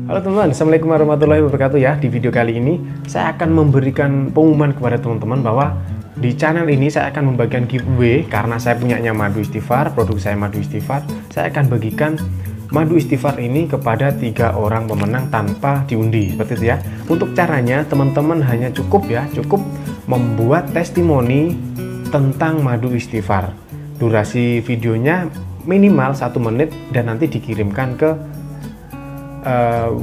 Halo teman-teman, Assalamualaikum warahmatullahi wabarakatuh ya. Di video kali ini saya akan memberikan pengumuman kepada teman-teman bahwa di channel ini saya akan membagikan giveaway. Karena saya punyanya Madu Istighfar, produk saya Madu Istighfar. Saya akan bagikan Madu Istighfar ini kepada 3 orang pemenang tanpa diundi, seperti itu ya. Untuk caranya teman-teman hanya cukup membuat testimoni tentang Madu Istighfar. Durasi videonya minimal 1 menit dan nanti dikirimkan ke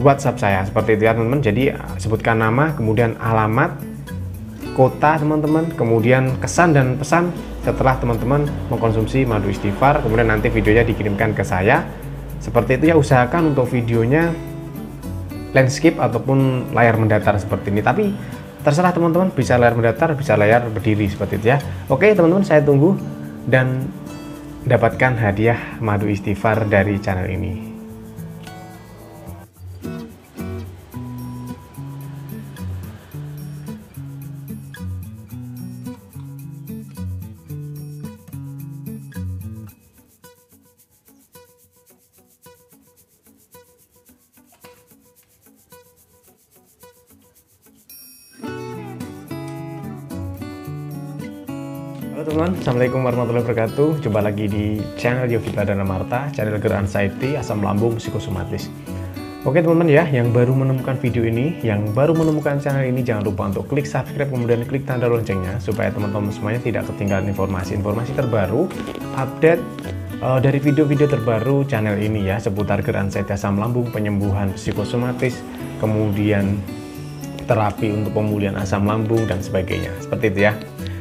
WhatsApp saya, seperti itu ya teman-teman. Jadi sebutkan nama, kemudian alamat, kota teman-teman, kemudian kesan dan pesan setelah teman-teman mengkonsumsi Madu Istighfar, kemudian nanti videonya dikirimkan ke saya. Seperti itu ya, usahakan untuk videonya landscape ataupun layar mendatar seperti ini, tapi terserah teman-teman, bisa layar mendatar, bisa layar berdiri, seperti itu ya. Oke teman-teman, saya tunggu dan dapatkan hadiah Madu Istighfar dari channel ini. Halo teman-teman, Assalamualaikum warahmatullahi wabarakatuh. Jumpa lagi di channel Yogi Pradana Marta, channel GER Anxiety, asam lambung, psikosomatis. Oke teman-teman ya, yang baru menemukan video ini, yang baru menemukan channel ini, jangan lupa untuk klik subscribe, kemudian klik tanda loncengnya, supaya teman-teman semuanya tidak ketinggalan informasi-informasi terbaru, update dari video-video terbaru channel ini ya, seputar GER Anxiety, asam lambung, penyembuhan psikosomatis, kemudian terapi untuk pemulihan asam lambung, dan sebagainya. Seperti itu ya.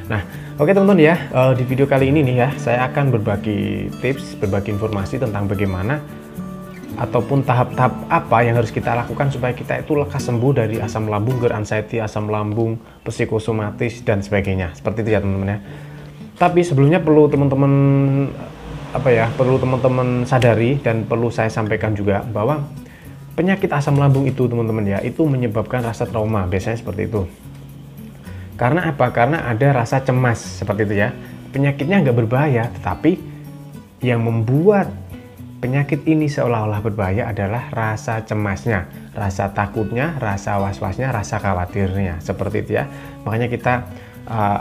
Nah, oke teman-teman ya, di video kali ini nih ya, saya akan berbagi tips, berbagi informasi tentang bagaimana ataupun tahap-tahap apa yang harus kita lakukan supaya kita itu lekas sembuh dari asam lambung, GER Anxiety, asam lambung, psikosomatis, dan sebagainya. Seperti itu ya teman-teman ya. Tapi sebelumnya perlu teman-teman sadari dan perlu saya sampaikan juga bahwa penyakit asam lambung itu teman-teman ya, itu menyebabkan rasa trauma, biasanya seperti itu. Karena apa? Karena ada rasa cemas, seperti itu ya. Penyakitnya nggak berbahaya, tetapi yang membuat penyakit ini seolah-olah berbahaya adalah rasa cemasnya, rasa takutnya, rasa was-wasnya, rasa khawatirnya, seperti itu ya. Makanya kita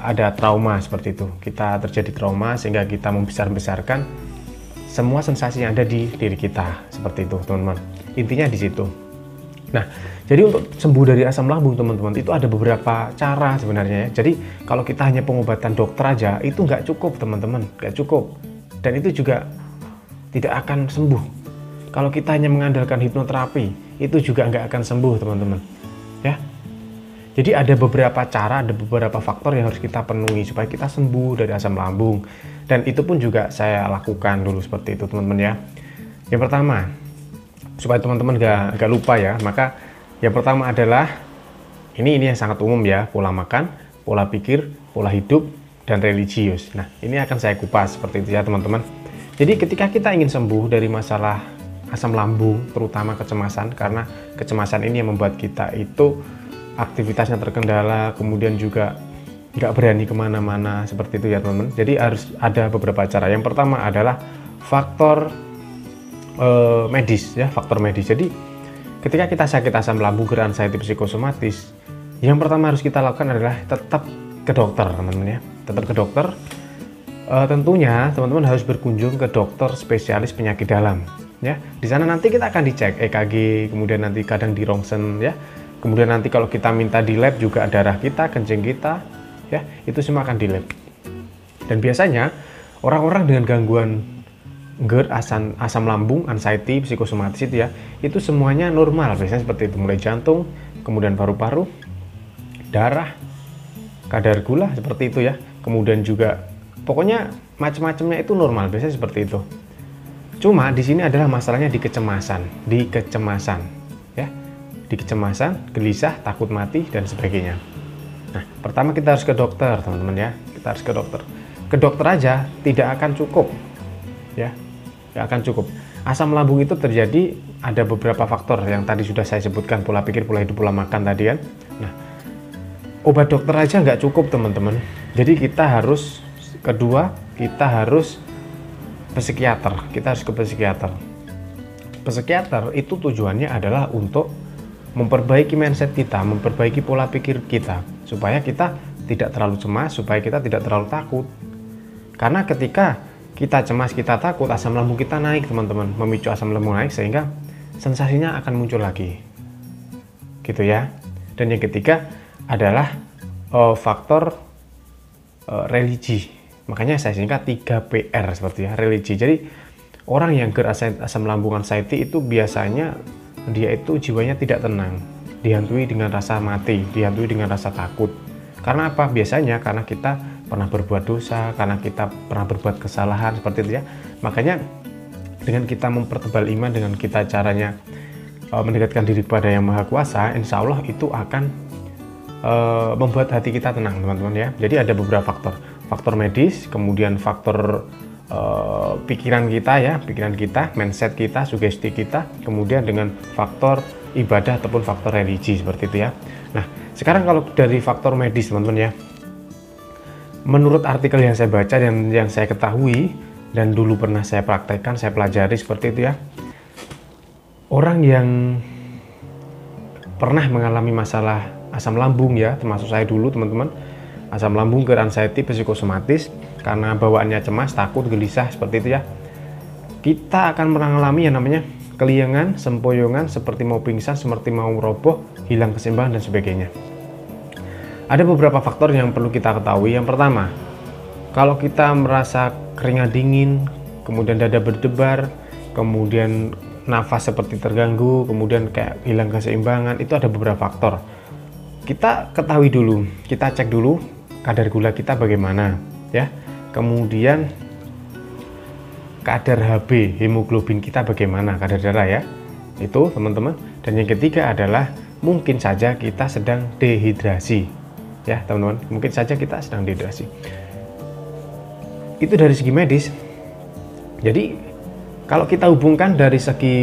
ada trauma seperti itu. Kita terjadi trauma sehingga kita membesar-besarkan semua sensasi yang ada di diri kita, seperti itu teman-teman. Intinya di situ. Nah, jadi untuk sembuh dari asam lambung teman-teman, itu ada beberapa cara sebenarnya ya. Jadi kalau kita hanya pengobatan dokter aja, itu nggak cukup teman-teman, nggak cukup. Dan itu juga tidak akan sembuh. Kalau kita hanya mengandalkan hipnoterapi, itu juga nggak akan sembuh teman-teman. Ya. Jadi ada beberapa cara, ada beberapa faktor yang harus kita penuhi supaya kita sembuh dari asam lambung. Dan itu pun juga saya lakukan dulu seperti itu teman-teman ya. Yang pertama, supaya teman-teman gak lupa ya, maka yang pertama adalah ini yang sangat umum ya, pola makan, pola pikir, pola hidup, dan religius. Nah, ini akan saya kupas seperti itu ya teman-teman. Jadi ketika kita ingin sembuh dari masalah asam lambung, terutama kecemasan, karena kecemasan ini yang membuat kita itu aktivitasnya terkendala, kemudian juga nggak berani kemana-mana, seperti itu ya teman-teman. Jadi harus ada beberapa cara. Yang pertama adalah faktor medis ya, faktor medis. Jadi ketika kita sakit asam lambung, GER Anxiety, psikosomatis, yang pertama harus kita lakukan adalah tetap ke dokter teman-teman ya, tetap ke dokter. Tentunya teman-teman harus berkunjung ke dokter spesialis penyakit dalam ya. Di sana nanti kita akan dicek EKG, kemudian nanti kadang di rongsen ya, kemudian nanti kalau kita minta di lab juga darah kita, kencing kita ya, itu semua akan di lab. Dan biasanya orang-orang dengan gangguan GER, asam lambung, anxiety, psikosomatis itu ya, itu semuanya normal, biasanya seperti itu, mulai jantung, kemudian paru-paru, darah, kadar gula, seperti itu ya, kemudian juga pokoknya macam-macamnya itu normal, biasanya seperti itu. Cuma di sini adalah masalahnya di kecemasan ya, di kecemasan, gelisah, takut mati, dan sebagainya. Nah, pertama kita harus ke dokter teman-teman ya, kita harus ke dokter. Ke dokter aja tidak akan cukup ya, nggak akan cukup. Asam lambung itu terjadi ada beberapa faktor yang tadi sudah saya sebutkan, pola pikir, pola hidup, pola makan tadi kan. Nah, obat dokter aja nggak cukup teman-teman. Jadi kita harus psikiater, kita harus ke psikiater. psikiater itu tujuannya adalah untuk memperbaiki mindset kita, memperbaiki pola pikir kita, supaya kita tidak terlalu cemas, supaya kita tidak terlalu takut. Karena ketika kita cemas, kita takut, asam lambung kita naik teman-teman, memicu asam lambung naik sehingga sensasinya akan muncul lagi, gitu ya. Dan yang ketiga adalah faktor religi. Makanya saya singkat 3PR seperti ya, religi. Jadi orang yang asam lambung anxiety itu biasanya dia itu jiwanya tidak tenang, dihantui dengan rasa mati, dihantui dengan rasa takut. Karena apa? Biasanya karena kita pernah berbuat dosa, karena kita pernah berbuat kesalahan seperti itu ya. Makanya dengan kita mempertebal iman, dengan kita caranya mendekatkan diri kepada Yang Maha Kuasa, insya Allah itu akan membuat hati kita tenang teman-teman ya. Jadi ada beberapa faktor medis, kemudian faktor pikiran kita ya, pikiran kita, mindset kita, sugesti kita, kemudian dengan faktor ibadah ataupun faktor religi seperti itu ya. Nah, sekarang kalau dari faktor medis teman-teman ya, menurut artikel yang saya baca dan yang saya ketahui dan dulu pernah saya praktekkan, saya pelajari seperti itu ya, orang yang pernah mengalami masalah asam lambung ya, termasuk saya dulu teman-teman, asam lambung, anxiety, psikosomatis, karena bawaannya cemas, takut, gelisah seperti itu ya, kita akan mengalami yang namanya keliengan, sempoyongan, seperti mau pingsan, seperti mau roboh, hilang keseimbangan dan sebagainya. Ada beberapa faktor yang perlu kita ketahui. Yang pertama, kalau kita merasa keringat dingin, kemudian dada berdebar, kemudian nafas seperti terganggu, kemudian kayak hilang keseimbangan, itu ada beberapa faktor. Kita ketahui dulu, kita cek dulu kadar gula kita bagaimana ya, kemudian kadar HB, hemoglobin kita bagaimana, kadar darah ya, itu teman-teman. Dan yang ketiga adalah mungkin saja kita sedang dehidrasi ya teman-teman, mungkin saja kita sedang dehidrasi. Itu dari segi medis. Jadi kalau kita hubungkan dari segi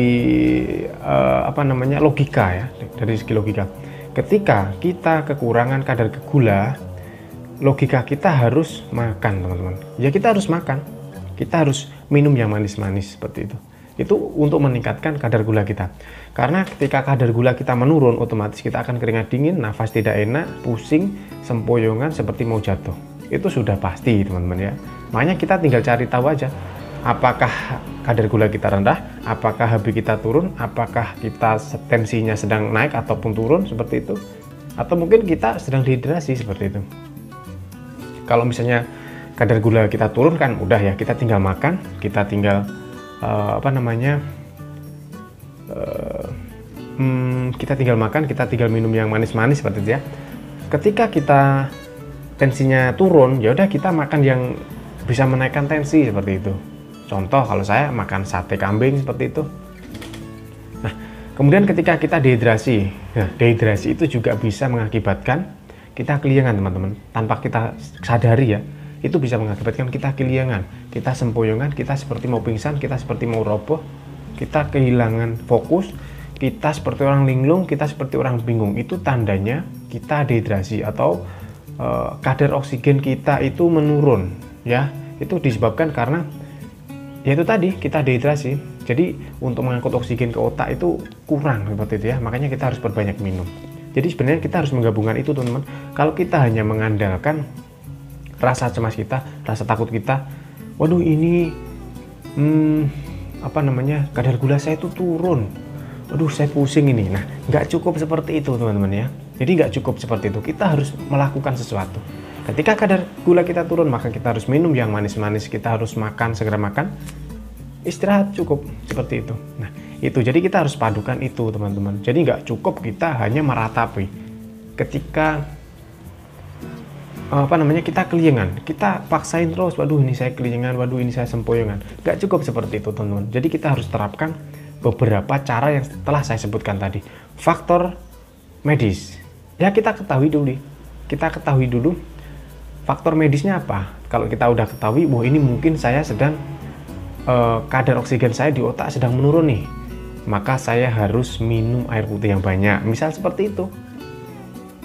logika ya, dari segi logika, ketika kita kekurangan kadar gula, logika kita harus makan teman-teman ya, kita harus makan, kita harus minum yang manis-manis seperti itu untuk meningkatkan kadar gula kita. Karena ketika kadar gula kita menurun, otomatis kita akan keringat dingin, nafas tidak enak, pusing, sempoyongan, seperti mau jatuh. Itu sudah pasti teman-teman ya. Makanya kita tinggal cari tahu aja, apakah kadar gula kita rendah, apakah HB kita turun, apakah kita tensinya sedang naik ataupun turun seperti itu, atau mungkin kita sedang dehidrasi seperti itu. Kalau misalnya kadar gula kita turun kan udah ya, kita tinggal makan, kita tinggal kita tinggal makan, kita tinggal minum yang manis-manis seperti itu ya. Ketika kita tensinya turun, ya udah kita makan yang bisa menaikkan tensi seperti itu. Contoh kalau saya makan sate kambing seperti itu. Nah, kemudian ketika kita dehidrasi, nah dehidrasi itu juga bisa mengakibatkan kita keliengan teman-teman, tanpa kita sadari ya, itu bisa mengakibatkan kita keliengan, kita sempoyongan, kita seperti mau pingsan, kita seperti mau roboh, kita kehilangan fokus, kita seperti orang linglung, kita seperti orang bingung. Itu tandanya kita dehidrasi atau kadar oksigen kita itu menurun ya. Itu disebabkan karena yaitu tadi kita dehidrasi. Jadi untuk mengangkut oksigen ke otak itu kurang seperti itu ya, makanya kita harus perbanyak minum. Jadi sebenarnya kita harus menggabungkan itu teman-teman. Kalau kita hanya mengandalkan rasa cemas kita, rasa takut kita, waduh ini kadar gula saya itu turun, waduh saya pusing ini. Nah, nggak cukup seperti itu teman-teman ya. Jadi nggak cukup seperti itu, kita harus melakukan sesuatu. Ketika kadar gula kita turun, maka kita harus minum yang manis-manis, kita harus makan, segera makan, istirahat cukup seperti itu. Nah itu, jadi kita harus padukan itu teman-teman. Jadi nggak cukup kita hanya meratapi. Ketika kita keliengan, kita paksain terus, waduh ini saya keliengan, waduh ini saya sempoyongan. Nggak cukup seperti itu teman-teman. Jadi kita harus terapkan beberapa cara yang telah saya sebutkan tadi. Faktor medis ya, kita ketahui dulu faktor medisnya apa. Kalau kita udah ketahui, wah ini mungkin saya sedang kadar oksigen saya di otak sedang menurun nih, maka saya harus minum air putih yang banyak, misal seperti itu.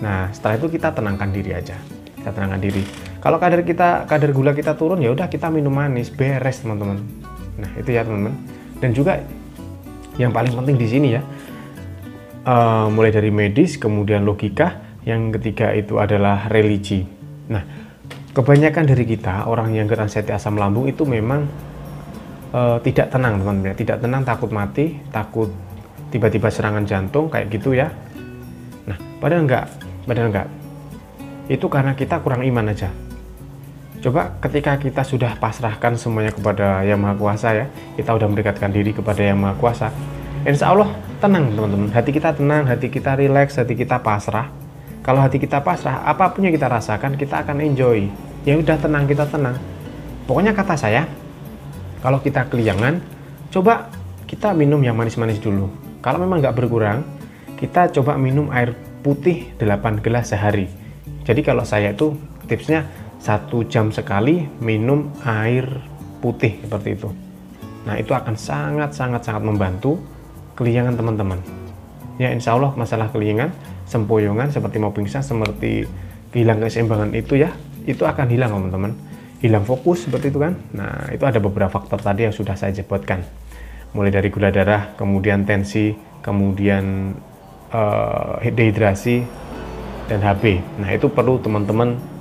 Nah setelah itu kita tenangkan diri aja, kita tenangkan diri. Kalau kadar gula kita turun, ya udah kita minum manis, beres teman-teman. Nah itu ya teman-teman. Dan juga Yang paling penting di sini ya, mulai dari medis, kemudian logika, yang ketiga itu adalah religi. Nah, kebanyakan dari kita orang yang anxiety asam lambung itu memang tidak tenang teman-teman, tidak tenang, takut mati, takut tiba-tiba serangan jantung kayak gitu ya. Nah, padahal enggak. Itu karena kita kurang iman aja. Coba ketika kita sudah pasrahkan semuanya kepada Yang Maha Kuasa ya, kita udah mendekatkan diri kepada Yang Maha Kuasa, insya Allah tenang teman-teman, hati kita tenang, hati kita rileks, hati kita pasrah. Kalau hati kita pasrah, apapun yang kita rasakan kita akan enjoy. Ya udah, tenang, kita tenang. Pokoknya kata saya, kalau kita keliangan, coba kita minum yang manis-manis dulu. Kalau memang nggak berkurang, kita coba minum air putih 8 gelas sehari. Jadi kalau saya itu tipsnya 1 jam sekali minum air putih seperti itu. Nah, itu akan sangat membantu keliangan teman-teman. Ya, insya Allah masalah keliangan, sempoyongan, seperti mau pingsan, seperti hilang keseimbangan itu ya, itu akan hilang teman-teman. Hilang fokus seperti itu kan. Nah, itu ada beberapa faktor tadi yang sudah saya sebutkan. Mulai dari gula darah, kemudian tensi, kemudian dehidrasi, dan HB. Nah, itu perlu teman-teman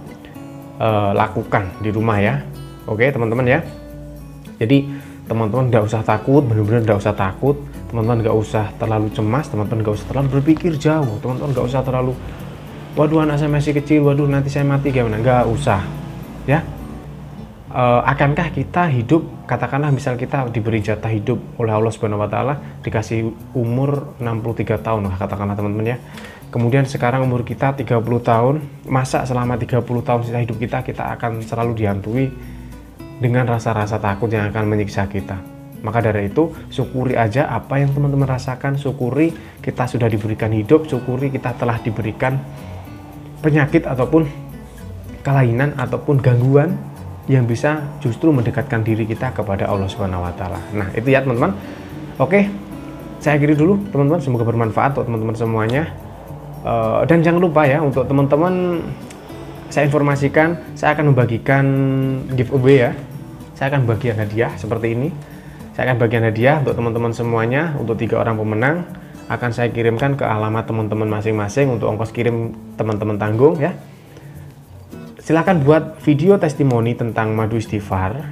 lakukan di rumah ya. Oke teman-teman ya. Jadi teman-teman nggak usah takut, benar-benar nggak usah takut. Teman-teman nggak usah terlalu cemas, teman-teman nggak usah terlalu berpikir jauh, teman-teman nggak usah terlalu, waduh anak saya masih kecil, waduh nanti saya mati gimana, nggak usah ya. Akankah kita hidup, katakanlah misal kita diberi jatah hidup oleh Allah Subhanahu wa Ta'ala, dikasih umur 63 tahun katakanlah teman-teman ya. Kemudian sekarang umur kita 30 tahun, masa selama 30 tahun sisa hidup kita akan selalu dihantui dengan rasa-rasa takut yang akan menyiksa kita. Maka dari itu, syukuri aja apa yang teman-teman rasakan, syukuri kita sudah diberikan hidup, syukuri kita telah diberikan penyakit ataupun kelainan ataupun gangguan yang bisa justru mendekatkan diri kita kepada Allah Subhanahu wa Ta'ala. Nah, itu ya teman-teman. Oke, saya akhiri dulu teman-teman, semoga bermanfaat untuk teman-teman semuanya. Dan jangan lupa ya, untuk teman-teman saya informasikan, saya akan membagikan giveaway ya. Saya akan bagian hadiah seperti ini. Saya akan bagian hadiah untuk teman-teman semuanya, untuk 3 orang pemenang. Akan saya kirimkan ke alamat teman-teman masing-masing, untuk ongkos kirim teman-teman tanggung ya. Silahkan buat video testimoni tentang madu istighfar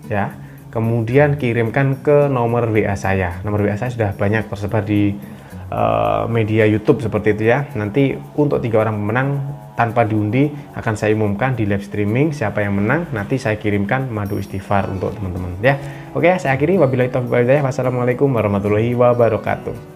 ya. Kemudian kirimkan ke nomor WA saya. Nomor WA saya sudah banyak tersebar di media YouTube seperti itu ya. Nanti untuk 3 orang pemenang tanpa diundi akan saya umumkan di live streaming siapa yang menang. Nanti saya kirimkan madu istighfar untuk teman-teman ya. Oke, saya akhiri. Wabillahi taufiq wal hidayah. Wassalamualaikum warahmatullahi wabarakatuh.